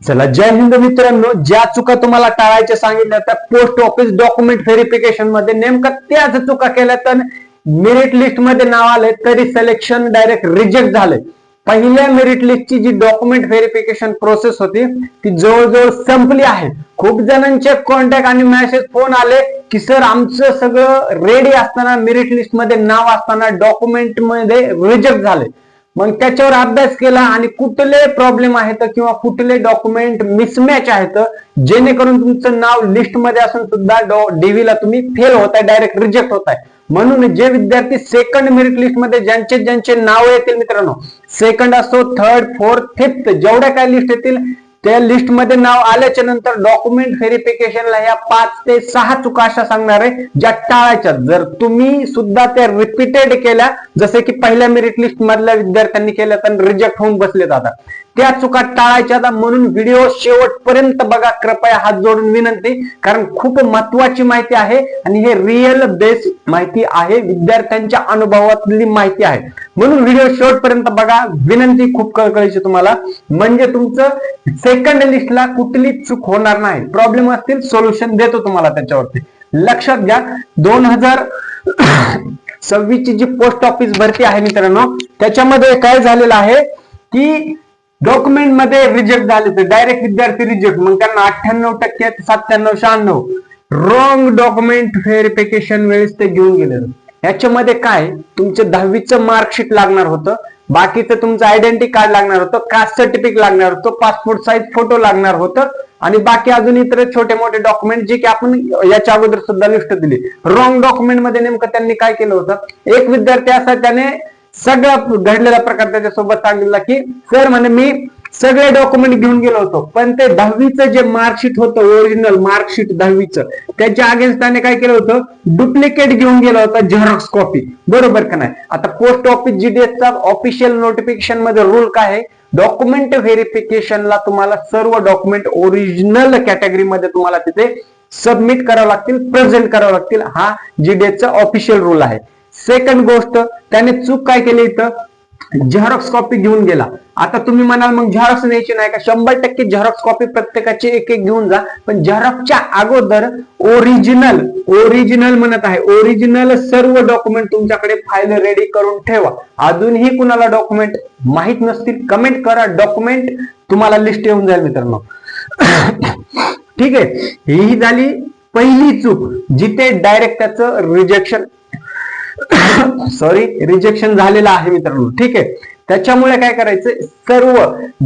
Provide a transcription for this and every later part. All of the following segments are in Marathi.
चला, जय हिंद मित्रांनो. ज्या चुका तुम्हाला टाळायच्या सांगितल्या त्या पोस्ट ऑफिस डॉक्युमेंट व्हेरिफिकेशन मध्ये नेमका त्याच चुका केल्या तर मेरिट लिस्ट मध्ये नाव आले तरी सिलेक्शन डायरेक्ट रिजेक्ट झाले. पहिल्या मेरिट लिस्टची जी डॉक्युमेंट व्हेरिफिकेशन प्रोसेस होती ती जवळजवळ संपली आहे. खूप जणांचे कॉन्टॅक्ट आणि मेसेज फोन आले की सर आमचं सगळं रेडी असताना मेरिट लिस्ट मध्ये नाव असताना डॉक्युमेंट मध्ये रिजेक्ट झाले. मग त्याच्यावर अभ्यास केला आणि कुठले प्रॉब्लेम आहेत किंवा कुठले डॉक्युमेंट मिसमॅच आहेत जेणेकरून तुमचं नाव लिस्ट मध्ये असून सुद्धा डीव्ही ला तुम्ही फेल होताय, डायरेक्ट रिजेक्ट होताय. म्हणून जे विद्यार्थी सेकंड मेरिट लिस्ट मध्ये ज्यांचे नाव येतील मित्रांनो, सेकंड असो, थर्ड, फोर्थ, फिफ्थ, जेवढ्या काय लिस्ट येतील त्या लिस्ट मध्ये नाव आल्याच्या नंतर डॉक्युमेंट व्हेरिफिकेशनला या 5 ते 6 चुका अशा सांगणार आहे ज्या टाळायच्या. जर तुम्ही सुद्धा त्या रिपीटेड केल्या, जसे की पहिल्या मेरिट लिस्ट मधल्या विद्यार्थ्यांनी केल्या तर रिजेक्ट होऊन बसले जातात, त्या चुका टाळायच्या. म्हणून व्हिडिओ शेवटपर्यंत बघा, कृपया हात जोडून विनंती, कारण खूप महत्वाची माहिती आहे आणि हे रिअल बेस माहिती आहे, विद्यार्थ्यांच्या अनुभवातली माहिती आहे. म्हणून व्हिडिओ शेवटपर्यंत बघा, विनंती खूप कळकळीची तुम्हाला, म्हणजे तुमचं सेकंड लिस्टला कुठली चूक होणार नाही. प्रॉब्लेम असतील सोल्युशन देतो तुम्हाला त्याच्यावरती. लक्षात घ्या, 2026 ची जी पोस्ट ऑफिस भरती आहे मित्रांनो, त्याच्यामध्ये काय झालेलं आहे की डॉक्युमेंट मध्ये रिजेक्ट झाले तर डायरेक्ट विद्यार्थी रिजेक्ट, मग त्यांना 98%, 97, 96 रॉंग डॉक्युमेंट व्हेरिफिकेशन वेळेस ते घेऊन गेले. याच्यामध्ये काय, तुमचं 10वीचं मार्कशीट लागणार होतं, बाकीचं तुमचं आयडेंटिटी कार्ड लागणार होतं, कास्ट सर्टिफिकेट लागणार होतं, पासपोर्ट साईज फोटो लागणार होतं आणि बाकी अजून इतर छोटे मोठे डॉक्युमेंट जे की आपण याच्या अगोदर सुद्धा लिस्ट दिली. रॉंग डॉक्युमेंट मध्ये नेमकं त्यांनी काय केलं होतं, एक विद्यार्थी असा त्याने सगळा घडलेला प्रकार त्याच्यासोबत सांगितला की सर म्हणे मी सगळे डॉक्युमेंट घेऊन गेलो होतो, पण ते 10वीचं जे मार्कशीट होतं, ओरिजिनल मार्कशीट 10वीचं, त्याच्या अगेन्स्ट त्याने काय केलं होतं, डुप्लिकेट घेऊन गेला होता, झेरॉक्स कॉपी. बरोबर का नाही? आता पोस्ट ऑफिस जीडीएसचा ऑफिशियल नोटिफिकेशन मध्ये रूल काय आहे, डॉक्युमेंट व्हेरिफिकेशनला तुम्हाला सर्व डॉक्युमेंट ओरिजिनल कॅटेगरी मध्ये तुम्हाला तिथे सबमिट करावं लागतील, प्रेझेंट करावं लागतील. हा जीडीएसचा ऑफिशियल रूल आहे. सेकंड गोष्ट, त्याने चूक काय केली, इथं झेरॉक्स कॉपी घेऊन गेला. आता तुम्ही म्हणाल मग झेरॉक्स न्यायची नाही का? 100% झेरॉक्स कॉपी प्रत्येकाची एक एक घेऊन जा, पण झेरॉक्सच्या अगोदर ओरिजिनल म्हणत आहे, ओरिजिनल सर्व डॉक्युमेंट तुमच्याकडे फाईल रेडी करून ठेवा. अजूनही कुणाला डॉक्युमेंट माहित नसतील कमेंट करा, डॉक्युमेंट तुम्हाला लिस्ट येऊन जाईल मित्रांनो. ठीक आहे, ही झाली पहिली चूक जिथे डायरेक्ट त्याचं रिजेक्शन झालेलं आहे मित्रांनो. ठीक आहे, त्याच्यामुळे काय करायचं, सर्व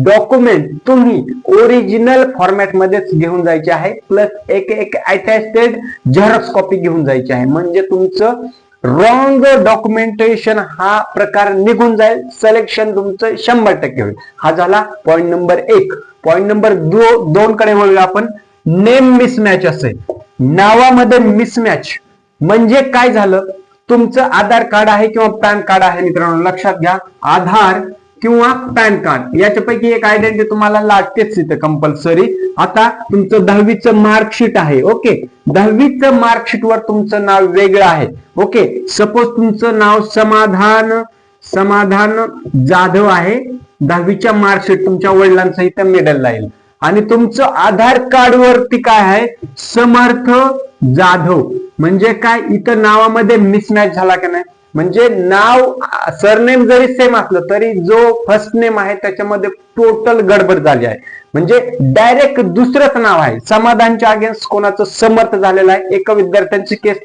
डॉक्युमेंट तुम्ही ओरिजिनल फॉर्मॅट मध्येच घेऊन जायचे आहे, प्लस एक अटॅस्टेड झेरॉक्स कॉपी घेऊन जायची आहे. म्हणजे तुमचं रॉंग डॉक्युमेंटेशन हा प्रकार निघून जाईल, सिलेक्शन तुमचं 100% होईल. हा झाला पॉइंट नंबर 1. पॉइंट नंबर 2 कडे वळूया आपण. नेम मिसमॅच असेल, नावामध्ये मिसमॅच म्हणजे काय झालं, तुमचं आधार कार्ड आहे किंवा पॅन कार्ड आहे मित्रांनो, लक्षात घ्या, आधार किंवा पॅन कार्ड याच्यापैकी एक आयडेंटिटी तुम्हाला लागतेच इथं कंपल्सरी. आता तुमचं 10वीचं मार्कशीट आहे, ओके, 10वीचं मार्कशीट वर तुमचं नाव वेगळं आहे, ओके. सपोज तुमचं नाव समाधान जाधव आहे, 10वीच्या मार्कशीट तुमच्या वडिलांचं इथं मिडलला येईल, आणि तुमचं आधार कार्ड वरती काय आहे, समर्थ जाधव. म्हणजे काय, इथं नावामध्ये मिसमॅच झाला का नाही, म्हणजे नाव सरनेम जरी सेम असलं तरी जो फर्स्ट नेम आहे त्याच्यामध्ये टोटल गडबड झाली आहे. म्हणजे डायरेक्ट दुसरंच नाव आहे, समाधानच्या अगेन्स्ट कोणाचं समर्थ झालेलं आहे. एका विद्यार्थ्यांची केस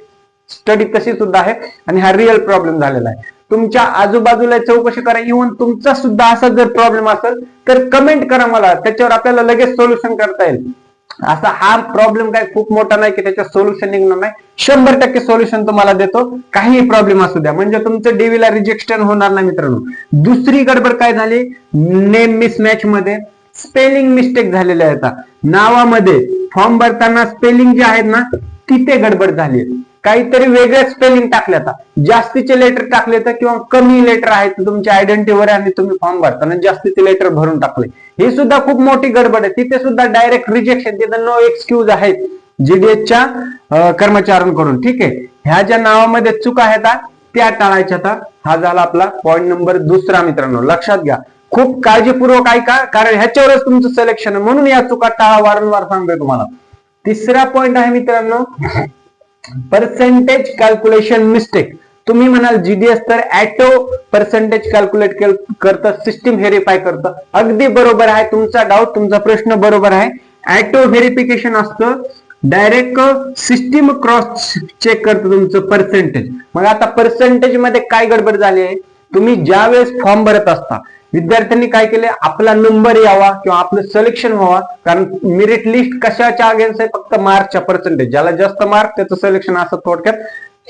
स्टडी तशी सुद्धा आहे आणि हा रिअल प्रॉब्लेम झालेला आहे. तुमच्या आजूबाजूला चौकशी करा, इव्हन तुमचा सुद्धा असा जर प्रॉब्लेम असेल तर कमेंट करा मला, त्याच्यावर आपल्याला लगेच सोल्युशन करता येईल. असा हा प्रॉब्लेम काय खूप मोठा नाही की त्याच्यात सोल्युशन निघणार नाही, 100% सोल्युशन तुम्हाला देतो, काही प्रॉब्लेम असू द्या, म्हणजे तुमचं डीव्हीला रिजेक्शन होणार नाही मित्रांनो. दुसरी गडबड काय झाली, नेम मिसमॅच मध्ये स्पेलिंग मिस्टेक झालेल्या आहेत. नावामध्ये फॉर्म भरताना स्पेलिंग जे आहेत ना तिथे गडबड झाली, काहीतरी वेगळे स्पेलिंग टाकले, आता जास्तीचे लेटर टाकले तर किंवा कमी लेटर आहेत तुमच्या आयडेंटिटीवर आणि तुम्ही फॉर्म भरताना जास्तीचे लेटर भरून टाकले, ही सुद्धा खूप मोठी गडबड आहे. तिथे सुद्धा डायरेक्ट रिजेक्शन, तिथे नो एक्सक्यूज आहेत जीडीएसच्या कर्मचाऱ्यांकडून. ठीक आहे, ह्या ज्या नावामध्ये चूक आहेत त्या टाळायच्या. हा झाला आपला पॉइंट नंबर 2 मित्रांनो, लक्षात घ्या. खूप काळजीपूर्वक ऐका, कारण ह्याच्यावरच तुमचं सिलेक्शन आहे. म्हणून या चुका टाळा, वारंवार सांगतोय तुम्हाला. तिसरा पॉइंट आहे मित्रांनो, पर्सेंटेज कॅल्क्युलेशन मिस्टेक. तुम्ही म्हणाल जीडीएस तर ऍटो पर्सेंटेज कॅल्क्युलेट करतं, सिस्टीम व्हेरीफाय करतं. अगदी बरोबर आहे, तुमचा डाऊट, तुमचा प्रश्न बरोबर आहे. ऍटो व्हेरिफिकेशन असतं, डायरेक्ट सिस्टीम क्रॉस चेक करतं तुमचं पर्सेंटेज. मग आता पर्सेंटेज मध्ये काय गडबड झाली आहे, तुम्ही ज्या वेळेस फॉर्म भरत असता विद्यार्थ्यांनी काय केले, आपला नंबर यावा किंवा आपलं सिलेक्शन व्हावा, कारण मेरिट लिस्ट कशाच्या अगेन्स्ट आहे, फक्त मार्कच्या पर्सेंटेज. ज्याला जास्त मार्क त्याचं सिलेक्शन असं थोडक्यात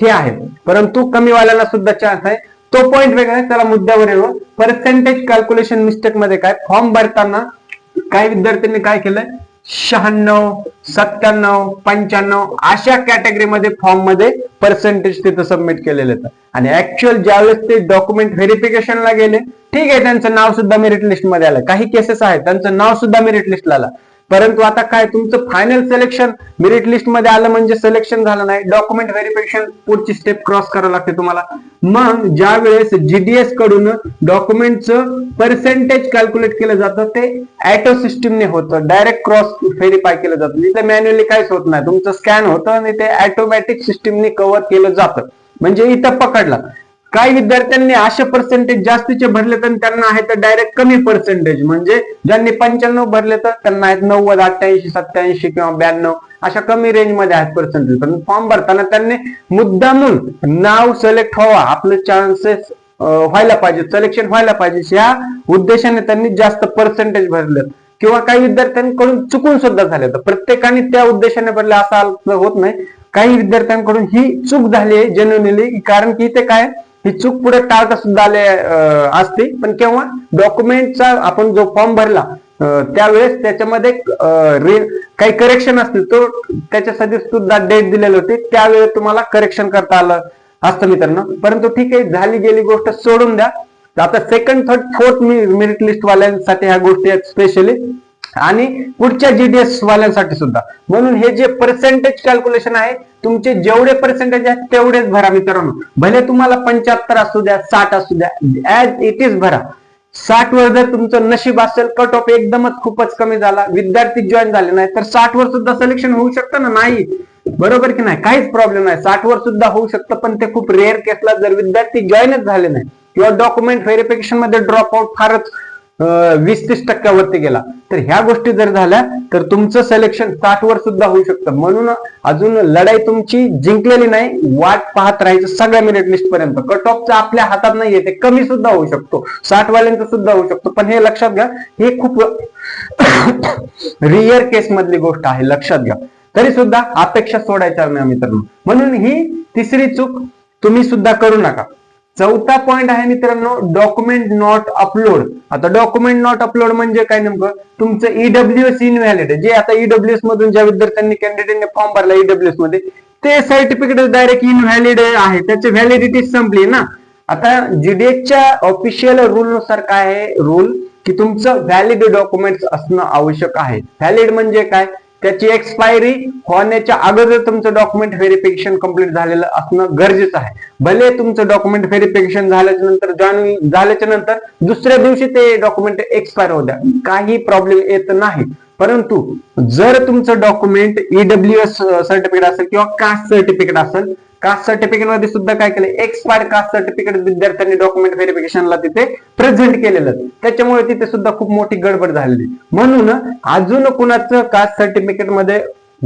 हे आहे. परंतु कमी वाल्याला सुद्धा चान्स आहे, तो पॉइंट वेगळा आहे, त्याला मुद्द्यावर येऊ. पर्सेंटेज कॅल्क्युलेशन मिस्टेक मध्ये काय, फॉर्म भरताना काही विद्यार्थ्यांनी काय केलंय, 96, 97, 95 अशा कॅटेगरीमध्ये फॉर्म मध्ये पर्सेंटेज तिथं सबमिट केलेले आहेत. आणि ऍक्च्युअल ज्यावेळेस ते डॉक्युमेंट व्हेरिफिकेशनला गेले, ठीक आहे, त्यांचं नाव सुद्धा मेरिट लिस्ट मध्ये आलं. काही केसेस आहेत त्यांचं नाव सुद्धा मेरिट लिस्टला आलं, परंतु आता काय, तुमचं फायनल सिलेक्शन मेरिट लिस्ट मध्ये आलं म्हणजे सिलेक्शन झालं नाही. डॉक्युमेंट व्हेरिफिकेशन पुढची स्टेप क्रॉस करावं लागते तुम्हाला. मग ज्या वेळेस जीडीएस कडून डॉक्युमेंटचं पर्सेंटेज कॅल्क्युलेट केलं जातं, ते ऍटो सिस्टीमने होतं, डायरेक्ट क्रॉस व्हेरीफाय केलं जातं. तिथे मॅन्युअली काहीच होत नाही, तुमचं स्कॅन होतं आणि ते ऑटोमॅटिक सिस्टीमने कव्हर केलं जातं. म्हणजे इथं पकडलं. काही विद्यार्थ्यांनी असे पर्सेंटेज जास्तीचे भरले तर त्यांना आहे तर डायरेक्ट कमी पर्सेंटेज, म्हणजे ज्यांनी 95 भरले तर त्यांना आहेत 90, 88, 87 किंवा 92 अशा कमी रेंज मध्ये आहेत पर्सेंटेज. पण फॉर्म भरताना त्यांनी मुद्दामून नाव सिलेक्ट व्हावा, आपलं चान्सेस व्हायला पाहिजे, सिलेक्शन व्हायला पाहिजे, या उद्देशाने त्यांनी जास्त पर्सेंटेज भरले. किंवा काही विद्यार्थ्यांकडून चुकून सुद्धा झाले, तर प्रत्येकाने त्या उद्देशाने भरले असं होत नाही. काही विद्यार्थ्यांकडून ही चूक झाली आहे जेन्युइनली, कारण की ते काय, ही चूक पुढे टाळता सुद्धा आले असते. पण केव्हा, डॉक्युमेंटचा आपण जो फॉर्म भरला त्यावेळेस त्याच्यामध्ये काही करेक्शन असतील, तो त्याच्यासाठी सुद्धा डेट दिलेली होती, त्यावेळेस तुम्हाला करेक्शन करता आलं असतं मित्रांनो. परंतु ठीक आहे, झाली गेली गोष्ट सोडून द्या. आता second, third, fourth merit list वाल्यांसाठी ह्या गोष्टी आहेत स्पेशली, आणि पुढच्या जीडीएस वाल्यांसाठी सुद्धा. म्हणून हे जे पर्सेंटेज कॅल्क्युलेशन आहे, तुमचे जेवढे पर्सेंटेज आहेत तेवढेच भरा मित्रांनो. भले तुम्हाला 75 असू द्या, 60 असू द्या, ऍज इट इज भरा. 60 वर जर तुमचं नशीब असेल, कट ऑफ एकदमच खूपच कमी झाला, विद्यार्थी जॉईन झाले नाही, तर 60 वर सुद्धा सिलेक्शन होऊ शकतं ना, नाही बरोबर की नाही, काहीच प्रॉब्लेम नाही, 60 वर सुद्धा होऊ शकतं. पण ते खूप रेअर केसला जर विद्यार्थी जॉईनच झाले नाही किंवा डॉक्युमेंट व्हेरिफिकेशन मध्ये ड्रॉप आउट फारच 20-30% वरती गेला, तर ह्या गोष्टी जर झाल्या तर तुमचं सिलेक्शन 60 वर सुद्धा होऊ शकतं. म्हणून अजून लढाई तुमची जिंकलेली नाही, वाट पाहत राहायचं सगळ्या मेरिट लिस्ट पर्यंत. कट ऑफचं आपल्या हातात नाहीये, ते कमी सुद्धा होऊ शकतो, 60 वाल्यांचं सुद्धा होऊ शकतो. पण हे लक्षात घ्या, हे खूप रिअर केस मधली गोष्ट आहे, लक्षात घ्या. तरी सुद्धा अपेक्षा सोडायच्या नाही मित्रांनो. म्हणून ही तिसरी चूक तुम्ही सुद्धा करू नका. चौथा पॉइंट आहे मित्रांनो, डॉक्युमेंट नॉट अपलोड. आता डॉक्युमेंट नॉट अपलोड म्हणजे काय, नेमकं तुमचं ईडब्ल्यूएस इनव्हॅलिड, जे आता ईडब्ल्यूएस मधून ज्या विद्यार्थ्यांनी कॅन्डिडेटने फॉर्म भरला ईडब्ल्यूएस मध्ये, ते सर्टिफिकेट डायरेक्ट इनव्हॅलिड आहे, त्याची व्हॅलिडिटी संपली ना. आता जीडीएसच्या ऑफिशियल रूल नुसार काय आहे रूल, की तुमचं व्हॅलिड डॉक्युमेंट्स असणं आवश्यक आहे. व्हॅलिड म्हणजे काय, त्याची एक्सपायरी होण्याच्या अगोदर तुमचं डॉक्युमेंट व्हेरिफिकेशन कंप्लीट झालेलं असणं गरजेचं आहे. भले तुमचं डॉक्युमेंट व्हेरिफिकेशन झाल्याच्या नंतर, जॉईन झाल्याच्या नंतर दुसऱ्या दिवशी ते डॉक्युमेंट एक्सपायर होऊ द्या, काही प्रॉब्लेम येत नाही. परंतु जर तुमचं डॉक्युमेंट ईडब्ल्यूएस सर्टिफिकेट असेल किंवा कास्ट सर्टिफिकेट असेल, कास्ट सर्टिफिकेट मध्ये सुद्धा काय केलं, एक्सपायर्ड कास्ट सर्टिफिकेट विद्यार्थ्यांनी डॉक्युमेंट व्हेरिफिकेशनला तिथे प्रेझेंट केलेलं, त्याच्यामुळे तिथे सुद्धा खूप मोठी गडबड झालेली. म्हणून अजून कुणाचं कास्ट सर्टिफिकेट मध्ये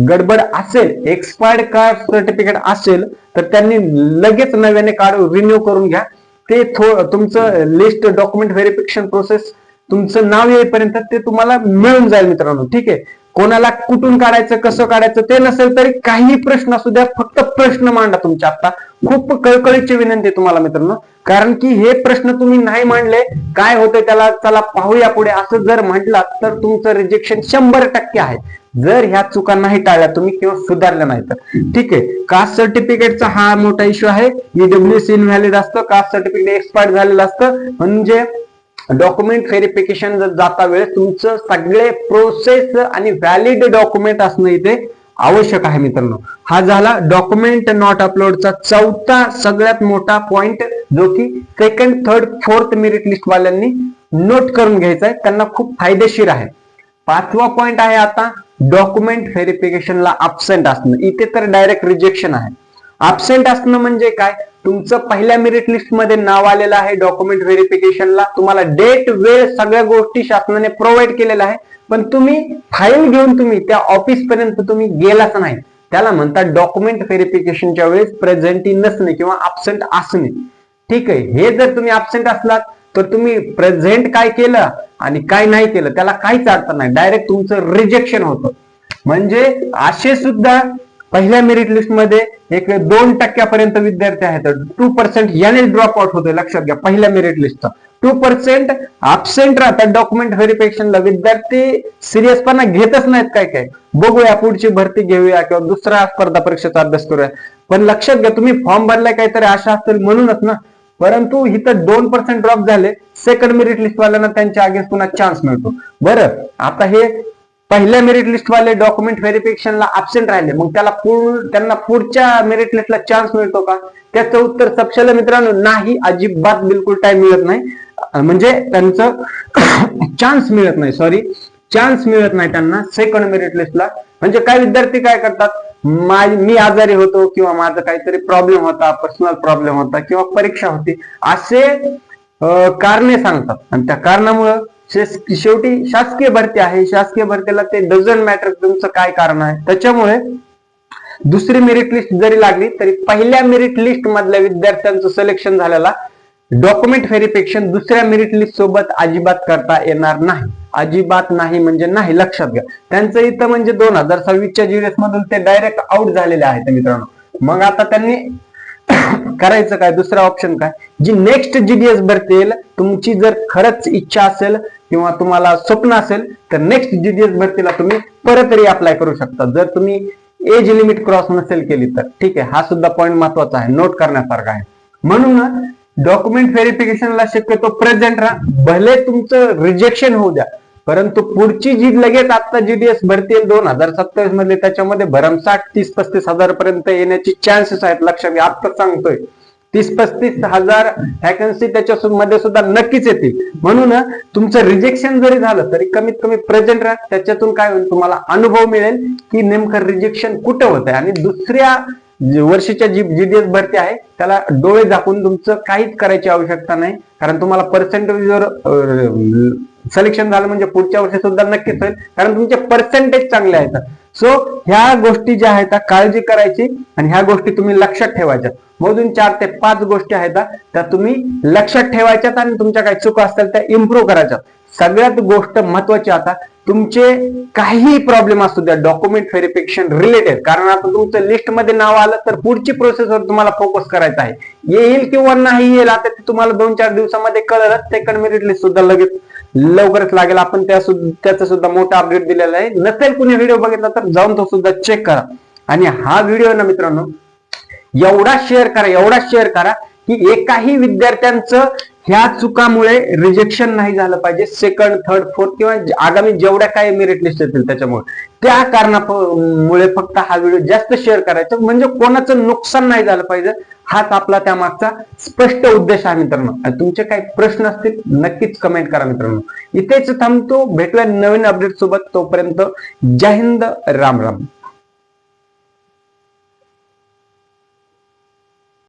गडबड असेल, एक्सपायर्ड कास्ट सर्टिफिकेट असेल, तर त्यांनी लगेच नव्याने कार्ड रिन्यू करून घ्या. ते तुमचं लिस्ट डॉक्युमेंट व्हेरिफिकेशन प्रोसेस तुमचं नाव येईपर्यंत ते तुम्हाला मिळून जाईल मित्रांनो. ठीक आहे, कोणाला कुठून काढायचं, कसं काढायचं ते नसेल तरी काही प्रश्न असू द्या, फक्त प्रश्न मांडा तुमच्या. आता खूप कळकळीची विनंती तुम्हाला मित्रांनो, कारण की हे प्रश्न तुम्ही नाही मांडले, काय होतंय त्याला, चला पाहूया पुढे असं जर म्हटलात तर तुमचं रिजेक्शन 100% आहे, जर ह्या चुका नाही टाळल्या तुम्ही किंवा सुधारल्या नाही तर. ठीक आहे, कास्ट सर्टिफिकेटचा हा मोठा इश्यू आहे. ईडब्ल्यूएस इनव्हॅलिड असतं, कास्ट सर्टिफिकेट एक्सपायर्ड झालेलं असतं, म्हणजे डॉक्युमेंट व्हेरिफिकेशन जाता वेळेस तुमचं सगळे प्रोसेस आणि व्हॅलिड डॉक्युमेंट असणं इथे आवश्यक आहे मित्रांनो. हा झाला डॉक्युमेंट नॉट अपलोडचा चौथा सगळ्यात मोठा पॉइंट, जो की second, third, fourth merit list वाल्यांनी नोट करून घ्यायचं आहे, त्यांना खूप फायदेशीर आहे. 5वा पॉइंट आहे आता डॉक्युमेंट व्हेरिफिकेशनला अब्सेंट असणं. इथे तर डायरेक्ट रिजेक्शन आहे. अब्सेंट असणं म्हणजे काय, तुमचं पहिल्या मेरिट लिस्ट मध्ये नाव आलेलं आहे डॉक्युमेंट व्हेरिफिकेशनला, तुम्हाला डेट वेळ सगळ्या गोष्टी शासनाने प्रोव्हाइड केलेल्या आहे, पण तुम्ही फाईल घेऊन तुम्ही त्या ऑफिस पर्यंत तुम्ही गेलाच नाही, त्याला म्हणतात डॉक्युमेंट व्हेरिफिकेशनच्या वेळेस प्रेझेंटी नसणे किंवा अब्सेंट असणे. ठीक आहे, हे जर तुम्ही अब्सेंट असलात तर तुम्ही प्रेझेंट काय केलं आणि काय नाही केलं त्याला काहीच अर्थ नाही, डायरेक्ट तुमचं रिजेक्शन होतं. म्हणजे असे सुद्धा पहिल्या मेरिट लिस्ट मध्ये एक 2% विद्यार्थी आहेत, 2% याने ड्रॉप आउट होतोय. लक्षात घ्या, पहिल्या मेरिट लिस्टचा 2% अब्सेंट राहतात डॉक्युमेंट व्हेरिफिकेशनला. विद्यार्थी सिरियसपणा घेतच नाहीत. काय काय बघूया, पुढची भरती घेऊया किंवा दुसऱ्या स्पर्धा परीक्षेचा अभ्यास करूया, पण लक्षात घ्या तुम्ही फॉर्म भरलाय काहीतरी आशा असेल म्हणूनच ना. परंतु इथं 2% ड्रॉप झाले, सेकंड मेरिट लिस्ट वाल्यांना त्यांच्या अगेन्स्ट पुन्हा चान्स मिळतो. बरं, आता हे पहिल्या मेरिट लिस्ट वाले डॉक्युमेंट व्हेरिफिकेशनला अब्सेंट राहिले, मग त्यांना पुढच्या मेरिट लिस्टला चान्स मिळतो का? त्याचं उत्तर सपशेल मित्रांनो, नाही, अजिबात बिलकुल टाइम मिळत नाही. म्हणजे त्यांचं चान्स मिळत नाही, चान्स मिळत नाही त्यांना सेकंड मेरिट लिस्टला. म्हणजे काही विद्यार्थी काय करतात, मी आजारी होतो किंवा माझा काहीतरी प्रॉब्लेम होता, पर्सनल प्रॉब्लेम होता किंवा परीक्षा होती, असे कारणे सांगतात आणि त्या कारणामुळे शेवटी शासकीय भरती आहे, शासकीय भरतीला ते डझंट मॅटर तुमचं काय कारण आहे. त्याच्यामुळे दुसरी मेरिट लिस्ट जरी लागली तरी पहिल्या मेरिट लिस्ट मधल्या विद्यार्थ्यांचं सिलेक्शन झालेला डॉक्युमेंट व्हेरिफिकेशन दुसऱ्या मेरिट लिस्ट सोबत अजिबात करता येणार नाही. अजिबात नाही म्हणजे नाही, लक्षात घ्या. त्यांचं इथं म्हणजे 2026च्या जीडीएस मधून ते डायरेक्ट आउट झालेले आहेत मित्रांनो. मग आता त्यांनी करायचं काय, दुसरा ऑप्शन काय, जी नेक्स्ट जीडीएस भरती येईल, तुमची जर खरंच इच्छा असेल किंवा तुम्हाला स्वप्न असेल तर नेक्स्ट जीडीएस भरतीला तुम्ही परत रिअप्लाय करू शकता, जर तुम्ही एज लिमिट क्रॉस नसेल केली तर. ठीक आहे, हा सुद्धा पॉईंट महत्वाचा आहे, नोट करण्यासारखा आहे. म्हणून डॉक्युमेंट व्हेरिफिकेशनला शक्यतो प्रेझेंट राहा, भले तुमचं रिजेक्शन होऊ द्या, परंतु पुढची जी लगेच आता जीडीएस भरती येईल 2027 मध्ये, त्याच्यामध्ये भरमसाठ 30-35 हजार पर्यंत येण्याची चान्सेस आहेत. लक्षात घ्या, आता सांगतोय 30-35 हजार व्हॅकन्सी त्याच्यामध्ये सुद्धा नक्कीच येतील. म्हणून तुमचं रिजेक्शन जरी झालं तरी कमीत कमी प्रेझेंट राहा, त्याच्यातून काय होईल, तुम्हाला अनुभव मिळेल की नेमकं रिजेक्शन कुठं होत आहे. आणि दुसऱ्या वर्षीच्या जी जीडीएस भरती आहे त्याला डोळे झाकून तुमचं काहीच करायची आवश्यकता नाही, कारण तुम्हाला पर्सेंटेजवर सिलेक्शन झालं म्हणजे पुढच्या वर्षी सुद्धा नक्कीच होईल, कारण तुमचे पर्सेंटेज चांगले आहेत. सो ह्या गोष्टी ज्या आहेत काळजी करायची आणि ह्या गोष्टी तुम्ही लक्षात ठेवायच्या. मोजून 4 ते 5 गोष्टी आहेत त्या तुम्ही लक्षात ठेवायच्यात आणि तुमच्या काही चुका असतील त्या इम्प्रूव्ह करायच्यात. सगळ्यात गोष्ट महत्वाची, आता तुमचे काही प्रॉब्लेम असू द्या डॉक्युमेंट व्हेरिफिकेशन रिलेटेड, कारण आता तुमचं लिस्ट मध्ये नाव आलं तर पुढची प्रोसेसवर तुम्हाला फोकस करायचा आहे. येईल किंवा नाही येईल आता ते तुम्हाला 2-4 दिवसामध्ये कळलं. सेकंड मेरिट लिस्ट सुद्धा लवकरच लागेल. आपण त्याचं सुद्धा मोठा अपडेट दिलेला आहे. नसेल कुणी व्हिडिओ बघितला तर जाऊन तो सुद्धा चेक करा. आणि हा व्हिडिओ ना मित्रांनो एवढा शेअर करा की एकाही विद्यार्थ्यांचं ह्या चुकामुळे रिजेक्शन नाही झालं पाहिजे. सेकंड, थर्ड, फोर्थ किंवा आगामी जेवढ्या काही मेरिट लिस्ट येतील त्याच्यामुळे, त्या कारणामुळे फक्त हा व्हिडिओ जास्त शेअर करायचा, म्हणजे कोणाचं नुकसान नाही झालं पाहिजे. हाच आपला त्या मागचा स्पष्ट उद्देश आहे मित्रांनो. तुमचे काही प्रश्न असतील नक्कीच कमेंट करा मित्रांनो. इथेच थांबतो, भेटूया नवीन अपडेट सोबत. तोपर्यंत जय हिंद, राम राम.